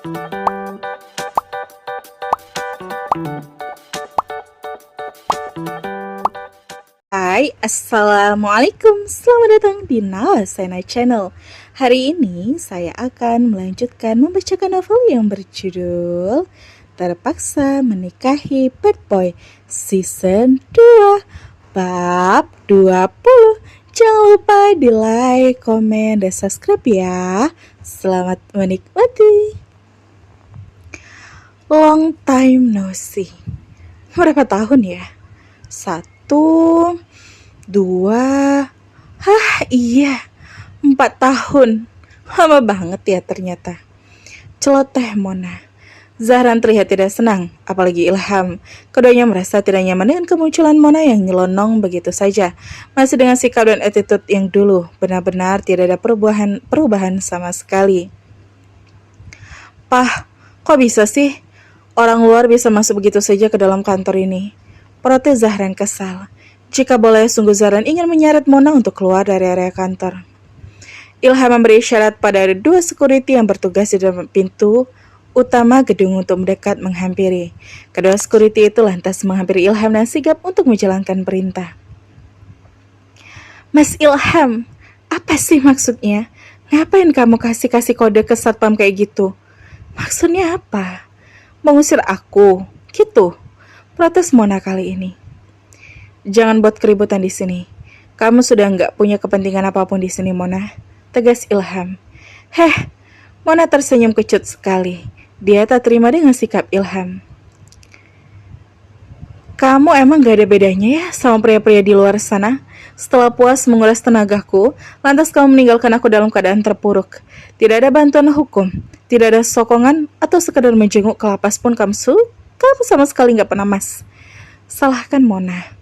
Hai, Assalamualaikum. Selamat datang di Nawasena Channel. Hari ini saya akan melanjutkan membacakan novel yang berjudul Terpaksa Menikahi Bad Boy Season 2 Bab 20. Jangan lupa di like, komen, dan subscribe ya. Selamat menikmati. Long time no see. Berapa tahun ya? 1, 2, iya, 4 tahun. Lama banget ya ternyata. Celoteh Mona. Zahran terlihat tidak senang, apalagi Ilham. Keduanya merasa tidak nyaman dengan kemunculan Mona yang nyelonong begitu saja. Masih dengan sikap dan attitude yang dulu, benar-benar tidak ada perubahan sama sekali. Pah, kok bisa sih? Orang luar bisa masuk begitu saja ke dalam kantor ini. Protes Zahran kesal. Jika boleh, sungguh Zahran ingin menyeret Mona untuk keluar dari area kantor. Ilham memberi isyarat pada 2 security yang bertugas di dalam pintu utama gedung untuk mendekat menghampiri. Kedua security itu lantas menghampiri Ilham dan sigap untuk menjalankan perintah. Mas Ilham, apa sih maksudnya? Ngapain kamu kasih kode ke satpam kayak gitu? Maksudnya apa? Mengusir aku? Gitu? Protes Mona kali ini. Jangan buat keributan di sini. Kamu sudah nggak punya kepentingan apapun di sini, Mona. Tegas Ilham. Mona tersenyum kecut sekali. Dia tak terima dengan sikap Ilham. Kamu emang gak ada bedanya ya sama pria-pria di luar sana? Setelah puas menguras tenagaku, lantas kamu meninggalkan aku dalam keadaan terpuruk. Tidak ada bantuan hukum, tidak ada sokongan, atau sekedar menjenguk ke lapas pun kamu sama sekali gak pernah, Mas. Salahkan Mona.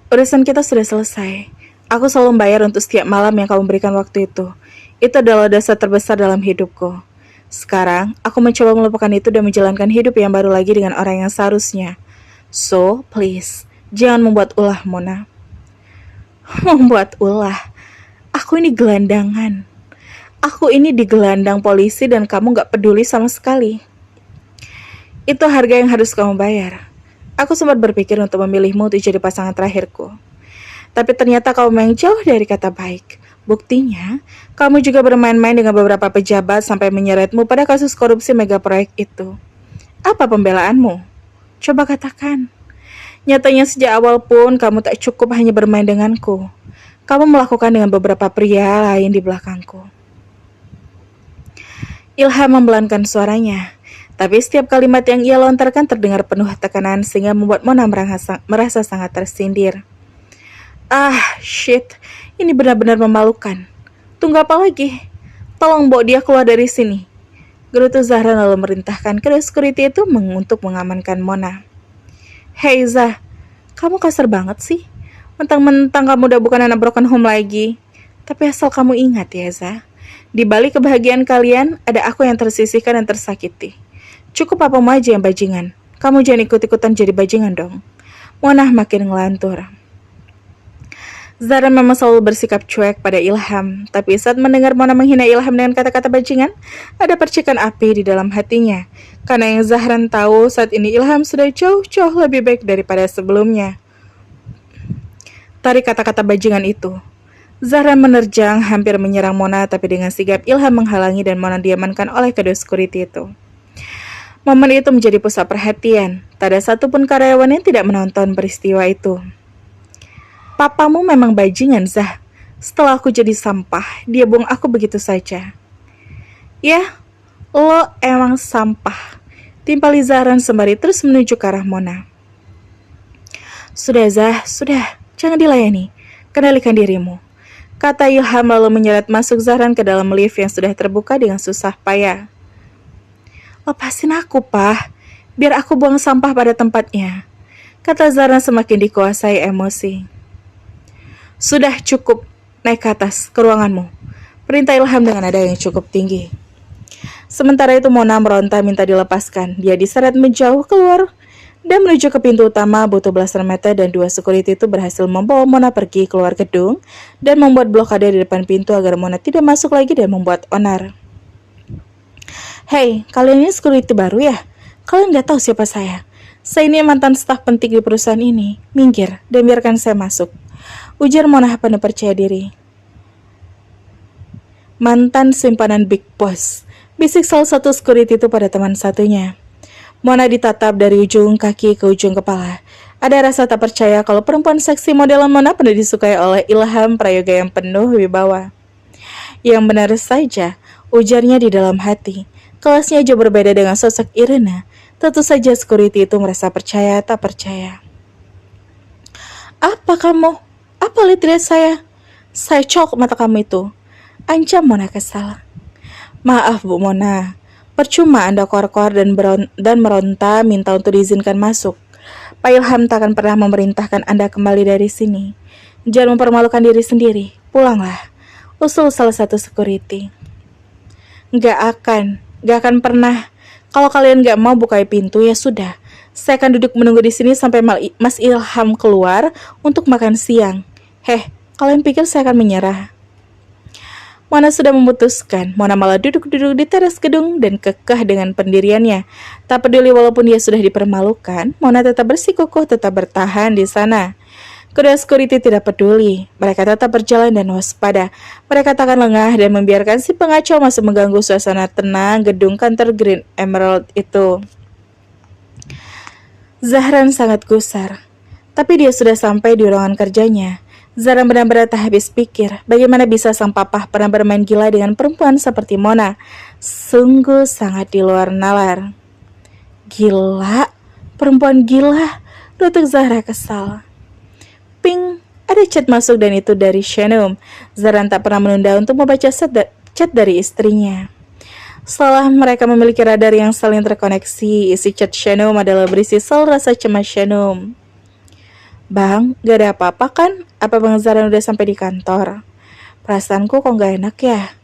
Urusan kita sudah selesai. Aku selalu membayar untuk setiap malam yang kamu berikan waktu itu. Itu adalah dosa terbesar dalam hidupku. Sekarang, aku mencoba melupakan itu dan menjalankan hidup yang baru lagi dengan orang yang seharusnya. So, please, jangan membuat ulah, Mona. Membuat ulah? Aku ini gelandangan. Aku ini digelandang polisi dan kamu gak peduli sama sekali. Itu harga yang harus kamu bayar. Aku sempat berpikir untuk memilihmu untuk jadi pasangan terakhirku. Tapi ternyata kamu memang jauh dari kata baik. Buktinya, kamu juga bermain-main dengan beberapa pejabat sampai menyeretmu pada kasus korupsi mega proyek itu. Apa pembelaanmu? Coba katakan. Nyatanya sejak awal pun kamu tak cukup hanya bermain denganku. Kamu melakukan dengan beberapa pria lain di belakangku. Ilham membelankan suaranya. Tapi setiap kalimat yang ia lontarkan terdengar penuh tekanan sehingga membuat Mona merasa sangat tersindir. Shit, ini benar-benar memalukan. Tunggu apa lagi? Tolong bawa dia keluar dari sini. Gerutu Zahra lalu merintahkan kedua security itu untuk mengamankan Mona. Hei Zah, kamu kasar banget sih. Mentang-mentang kamu udah bukan anak broken home lagi. Tapi asal kamu ingat ya Zah, di balik kebahagiaan kalian ada aku yang tersisihkan dan tersakiti. Cukup apa mau aja yang bajingan. Kamu jangan ikut-ikutan jadi bajingan dong. Mona makin ngelantur. Zahra memang selalu bersikap cuek pada Ilham, tapi saat mendengar Mona menghina Ilham dengan kata-kata bajingan, ada percikan api di dalam hatinya. Karena yang Zahran tahu saat ini Ilham sudah jauh-jauh lebih baik daripada sebelumnya. Tarik kata-kata bajingan itu. Zahra menerjang hampir menyerang Mona, tapi dengan sigap Ilham menghalangi dan Mona diamankan oleh kedua security itu. Momen itu menjadi pusat perhatian. Tak ada satupun karyawan yang tidak menonton peristiwa itu. Papamu memang bajingan, Zah. Setelah aku jadi sampah, dia buang aku begitu saja. Ya, lo emang sampah. Timpali Zahran sembari terus menuju ke arah Mona. Sudah, Zah, sudah. Jangan dilayani. Kendalikan dirimu. Kata Ilham lalu menyeret masuk Zahran ke dalam lift yang sudah terbuka dengan susah payah. Lepasin aku, Pak. Biar aku buang sampah pada tempatnya. Kata Zahran semakin dikuasai emosi. Sudah cukup. Naik ke atas, ke ruanganmu. Perintah Ilham dengan nada yang cukup tinggi. Sementara itu Mona meronta minta dilepaskan. Dia diseret menjauh keluar dan menuju ke pintu utama butuh belasan meter dan dua security itu berhasil membawa Mona pergi keluar gedung dan membuat blokade di depan pintu agar Mona tidak masuk lagi dan membuat onar. Hei, kalian ini security baru ya? Kalian nggak tahu siapa saya? Saya ini mantan staf penting di perusahaan ini. Minggir dan biarkan saya masuk. Ujar Mona penuh percaya diri. Mantan simpanan Big Boss. Bisik salah satu security itu pada teman satunya. Mona ditatap dari ujung kaki ke ujung kepala. Ada rasa tak percaya kalau perempuan seksi modelan Mona penuh disukai oleh Ilham Prayoga yang penuh wibawa. Yang benar saja, ujarnya di dalam hati. Kelasnya jauh berbeda dengan sosok Irena. Tentu saja security itu merasa percaya tak percaya. Apa kamu? Apa lihat saya? Saya cok mata kamu itu. Ancam Mona kesal. Maaf Bu Mona, percuma Anda koar-koar dan meronta minta untuk diizinkan masuk. Pak Ilham tak akan pernah memerintahkan Anda kembali dari sini. Jangan mempermalukan diri sendiri, pulanglah. Usul salah satu security. Gak akan pernah. Kalau kalian gak mau buka pintu ya sudah. Saya akan duduk menunggu di sini sampai Mas Ilham keluar untuk makan siang. Kalian pikir saya akan menyerah? Mona sudah memutuskan. Mona malah duduk-duduk di teras gedung dan kekeh dengan pendiriannya. Tak peduli walaupun dia sudah dipermalukan, Mona tetap bersikukuh, tetap bertahan di sana. Kedua security tidak peduli. Mereka tetap berjalan dan waspada. Mereka tak akan lengah dan membiarkan si pengacau masuk mengganggu suasana tenang gedung kantor Green Emerald itu. Zahran sangat gusar. Tapi dia sudah sampai di ruangan kerjanya. Zahran benar-benar tak habis pikir bagaimana bisa sang papa pernah bermain gila dengan perempuan seperti Mona. Sungguh sangat di luar nalar. Gila? Perempuan gila? Lutut Zahra kesal. Ping, ada chat masuk dan itu dari Shanum. Zahran tak pernah menunda untuk membaca chat dari istrinya. Setelah mereka memiliki radar yang saling terkoneksi, isi chat Shanum adalah berisi soal rasa cemas Shanum. Bang, gak ada apa-apa kan? Apa Bang Zahran udah sampai di kantor? Perasaanku kok gak enak ya?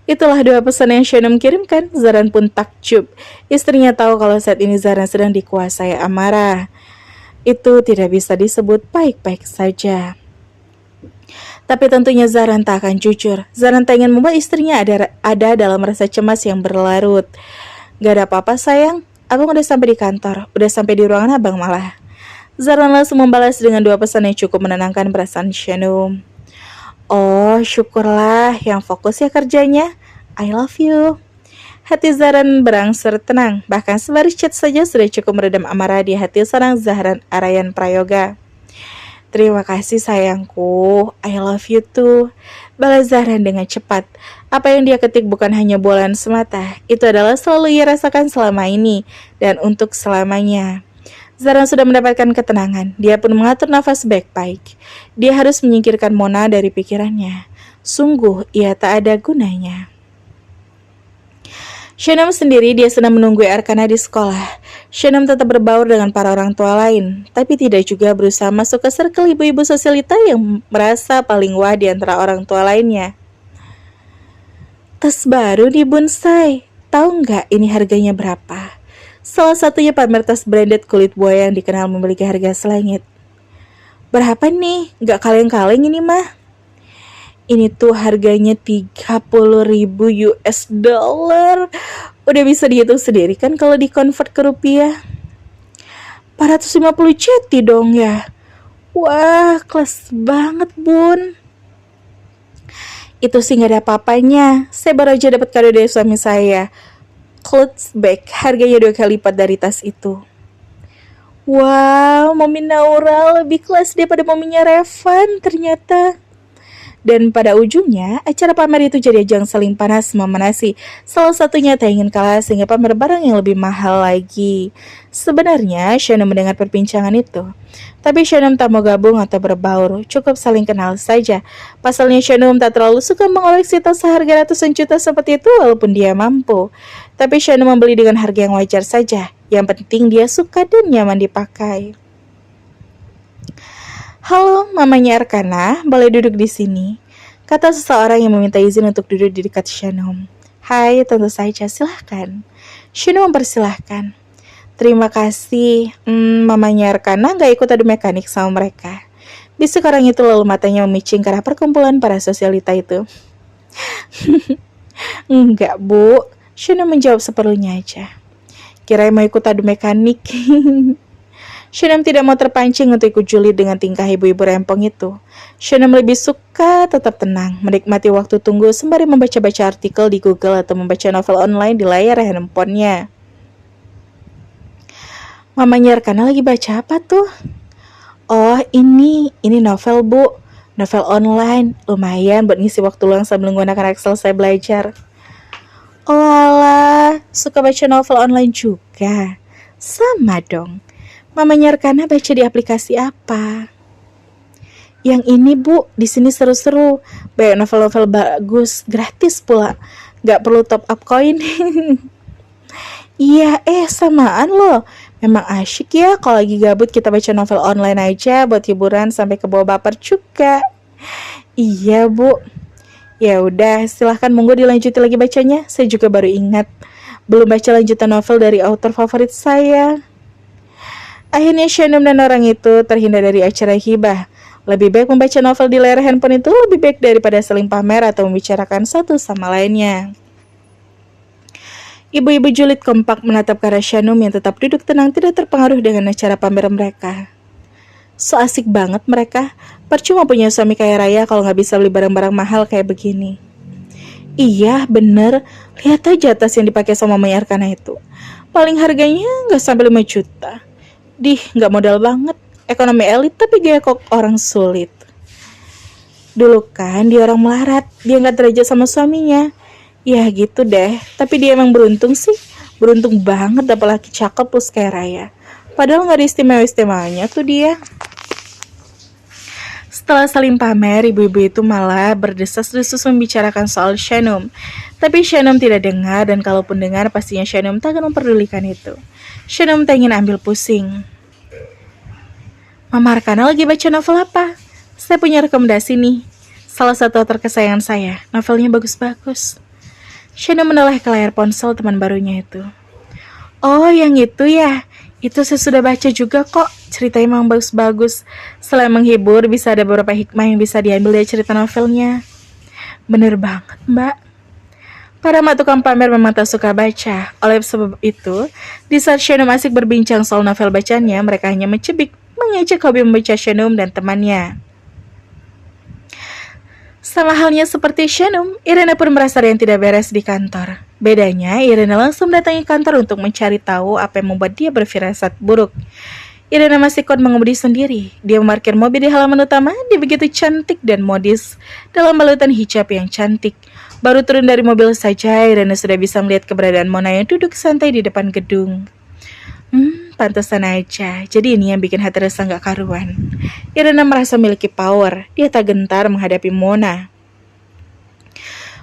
Itulah dua pesan yang Shanum kirimkan. Zahran pun takjub. Istrinya tahu kalau saat ini Zahran sedang dikuasai amarah. Itu tidak bisa disebut baik-baik saja. Tapi tentunya Zahran tak akan jujur. Zahran tak ingin membuat istrinya ada dalam rasa cemas yang berlarut. Gak ada apa-apa sayang. Abang udah sampai di kantor. Udah sampai di ruangan abang malah. Zahran langsung membalas dengan dua pesan yang cukup menenangkan perasaan Shanum. Oh, syukurlah yang fokus ya kerjanya. I love you. Hati Zahran berangsur tenang. Bahkan sebaris chat saja sudah cukup meredam amarah di hati seorang Zahran Arayan Prayoga. Terima kasih sayangku. I love you too. Balas Zahran dengan cepat. Apa yang dia ketik bukan hanya bualan semata. Itu adalah selalu ia rasakan selama ini. Dan untuk selamanya. Zahran sudah mendapatkan ketenangan. Dia pun mengatur nafas baik-baik. Dia harus menyingkirkan Mona dari pikirannya. Sungguh, ia tak ada gunanya. Shanum sendiri dia sedang menunggu Arkana di sekolah. Shanum tetap berbaur dengan para orang tua lain, tapi tidak juga berusaha masuk ke circle ibu-ibu sosialita yang merasa paling wah di antara orang tua lainnya. Tas baru nih bonsai. Tahu nggak ini harganya berapa? Salah satunya pamer tas branded kulit buaya yang dikenal memiliki harga selangit. Berapa nih? Gak kaleng-kaleng ini mah. Ini tuh harganya 30.000 US dollar. Udah bisa dihitung sendiri kan kalau dikonvert ke rupiah. 450 ceti dong ya. Wah, kelas banget bun. Itu sih gak ada apa-apanya. Saya baru aja dapat kado dari suami saya. Clothes bag, harganya 2 kali lipat dari tas itu. Wow, Mami Naura lebih kelas daripada maminya Revan ternyata. Dan pada ujungnya, acara pamer itu jadi ajang saling panas memanasi. Salah satunya tak ingin kalah sehingga pamer barang yang lebih mahal lagi. Sebenarnya, Shanum mendengar perbincangan itu. Tapi Shanum tak mau gabung atau berbaur, cukup saling kenal saja. Pasalnya Shanum tak terlalu suka mengoleksi tas seharga ratusan juta seperti itu walaupun dia mampu. Tapi Shanum membeli dengan harga yang wajar saja. Yang penting dia suka dan nyaman dipakai. Halo, mamanya Arkana, boleh duduk di sini? Kata seseorang yang meminta izin untuk duduk di dekat Shanum. Hai, tentu saja, silahkan. Shanum mempersilahkan. Terima kasih, mamanya Arkana gak ikut adu mekanik sama mereka. Bisik orang itu lalu matanya memicing ke arah perkumpulan para sosialita itu. Enggak, Bu. Shannon menjawab seperlunya aja. Kirain mau ikut adu mekanik. Shannon tidak mau terpancing untuk ikut julid dengan tingkah ibu-ibu rempong itu. Shannon lebih suka tetap tenang, menikmati waktu tunggu sembari membaca-baca artikel di Google atau membaca novel online di layar handphonenya. Mamanya Arkana lagi baca apa tuh? Oh, ini novel, Bu. Novel online, lumayan buat ngisi waktu luang sambil menggunakan Excel saya belajar. Oh alah, suka baca novel online juga. Sama dong. Mamanya Arkana baca di aplikasi apa? Yang ini, Bu, di sini seru-seru. Banyak novel-novel bagus, gratis pula. Gak perlu top up koin. Iya, samaan loh. Memang asyik ya kalau lagi gabut kita baca novel online aja buat hiburan sampai ke bawah baper juga. Iya, Bu. Ya udah, silahkan monggo dilanjuti lagi bacanya. Saya juga baru ingat belum baca lanjutan novel dari author favorit saya. Akhirnya Shannon dan orang itu terhindar dari acara hibah. Lebih baik membaca novel di layar handphone itu lebih baik daripada saling pamer atau membicarakan satu sama lainnya. Ibu-ibu julid kompak menatap ke arah Shannon yang tetap duduk tenang tidak terpengaruh dengan acara pamer mereka. So asik banget mereka. Percuma punya suami kaya raya kalau nggak bisa beli barang-barang mahal kayak begini. Iya, bener. Lihat aja tas yang dipakai sama Maya Arkana itu. Paling harganya nggak sampai 5 juta. Nggak modal banget. Ekonomi elit tapi gaya kok orang sulit. Dulu kan dia orang melarat. Dia nggak derajat sama suaminya. Ya gitu deh. Tapi dia emang beruntung sih. Beruntung banget dapat laki cakep plus kaya raya. Padahal nggak ada istimewa-istimewanya tuh dia. Setelah saling pamer, ibu-ibu itu malah berdesas-desus membicarakan soal Shannon. Tapi Shannon tidak dengar, dan kalaupun dengar, pastinya Shannon tak akan memperdulikan itu. Shannon tak ingin ambil pusing. Mama Arkana lagi baca novel apa? Saya punya rekomendasi nih. Salah satu author kesayangan saya, novelnya bagus-bagus. Shannon menoleh ke layar ponsel teman barunya itu. Oh, yang itu ya? Itu saya sudah baca juga kok. Ceritanya memang bagus-bagus. Selain menghibur, bisa ada beberapa hikmah yang bisa diambil dari cerita novelnya. Bener banget, Mbak. Para mak tukang pamer memang tak suka baca. Oleh sebab itu, di saat Shannon asik berbincang soal novel bacanya, mereka hanya mencibik, mengejek hobi membaca Shannon dan temannya. Sama halnya seperti Shannon, Irena pun merasa ada yang tidak beres di kantor. Bedanya, Irena langsung mendatangi kantor untuk mencari tahu apa yang membuat dia berfirasat buruk. Irena masih kuat mengemudi sendiri. Dia memarkir mobil di halaman utama. Dia begitu cantik dan modis dalam balutan hijab yang cantik. Baru turun dari mobil saja, Irena sudah bisa melihat keberadaan Mona yang duduk santai di depan gedung. Pantesan aja. Jadi ini yang bikin hati Resa gak karuan. Irena merasa memiliki power. Dia tak gentar menghadapi Mona.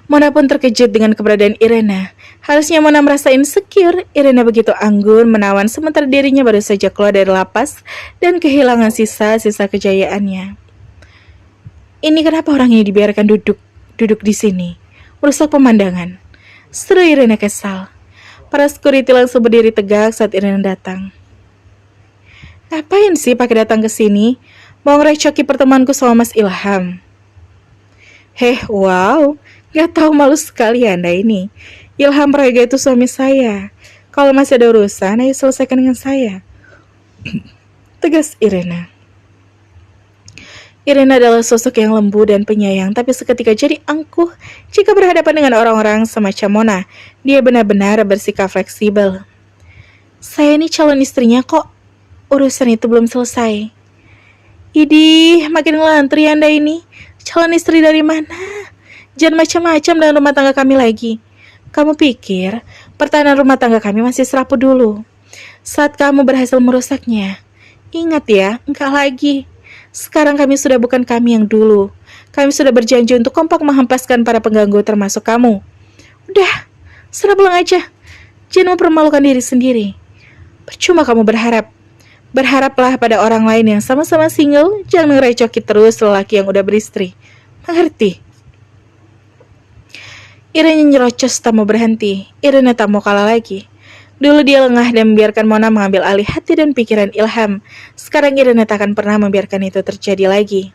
Mona pun terkejut dengan keberadaan Irena. Harusnya Mona merasa insecure. Irena begitu anggun menawan sementara dirinya baru saja keluar dari lapas dan kehilangan sisa-sisa kejayaannya. Ini kenapa orang ini dibiarkan duduk di sini? Merusak pemandangan. Seru Irena kesal. Para security langsung berdiri tegak saat Irena datang. Ngapain sih pakai datang ke sini? Mau ngerecoki pertemuanku sama Mas Ilham? Wow. Gak tahu malu sekali Anda ini. Ilham Prayoga itu suami saya. Kalau masih ada urusan, ayo selesaikan dengan saya. Tegas Irena. Irena adalah sosok yang lembut dan penyayang, tapi seketika jadi angkuh jika berhadapan dengan orang-orang semacam Mona. Dia benar-benar bersikap fleksibel. Saya ini calon istrinya kok. Urusan itu belum selesai. Idih, makin ngelantri Anda ini. Calon istri dari mana? Jangan macam-macam dalam rumah tangga kami lagi. Kamu pikir pertahanan rumah tangga kami masih serapu dulu? Saat kamu berhasil merusaknya, ingat ya, enggak lagi. Sekarang kami sudah bukan kami yang dulu. Kami sudah berjanji untuk kompak menghempaskan para pengganggu termasuk kamu. Udah, serah pulang aja. Jangan mempermalukan diri sendiri. Percuma kamu berharap. Berharaplah pada orang lain yang sama-sama single. Jangan ngerecoki terus lelaki yang udah beristri. Mengerti? Irena nyerocos tak mau berhenti. Irena tak mau kalah lagi. Dulu dia lengah dan membiarkan Mona mengambil alih hati dan pikiran Ilham. Sekarang Irena tak akan pernah membiarkan itu terjadi lagi.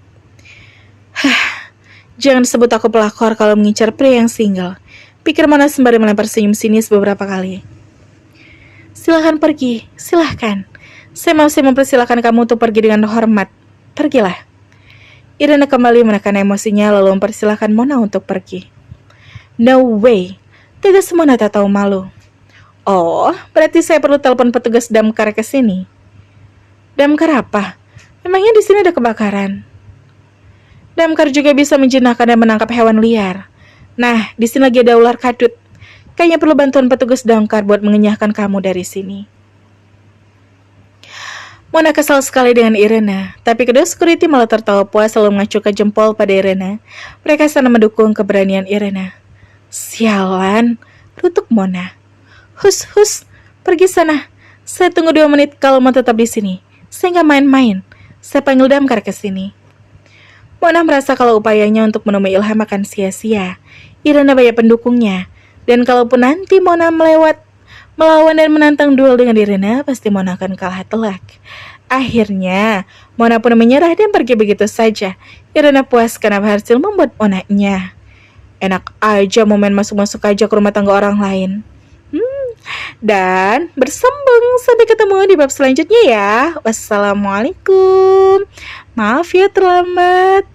Jangan sebut aku pelakor kalau mengincar pria yang single. pikir Mona sembari melempar senyum sinis beberapa kali. Silahkan pergi, silahkan. Saya masih mempersilahkan kamu untuk pergi dengan hormat. Pergilah. Irena kembali menekan emosinya lalu mempersilahkan Mona untuk pergi. No way. Tegas Mona tak tahu malu. Oh, berarti saya perlu telepon petugas damkar ke sini. Damkar apa? Memangnya di sini ada kebakaran? Damkar juga bisa menjinakkan dan menangkap hewan liar. Nah, di sini lagi ada ular kadut. Kayaknya perlu bantuan petugas damkar buat mengenyahkan kamu dari sini. Mona kesal sekali dengan Irena, tapi kedua security malah tertawa puas lalu mengacungkan jempol pada Irena. Mereka sana mendukung keberanian Irena. Sialan, rutuk Mona. Hus, pergi sana. Saya tunggu 2 menit kalau mau tetap di sini. Saya nggak main-main. Saya panggil damkar ke sini. Mona merasa kalau upayanya untuk menemui Ilham akan sia-sia. Irena banyak pendukungnya. Dan kalaupun nanti Mona melawan dan menantang duel dengan Irena, pasti Mona akan kalah telak. Akhirnya, Mona pun menyerah dan pergi begitu saja. Irena puas karena berhasil membuat Mona-nya. Enak aja mau main masuk-masuk aja ke rumah tangga orang lain. Dan bersambung sampai ketemu di bab selanjutnya ya. Wassalamualaikum. Maaf ya terlambat.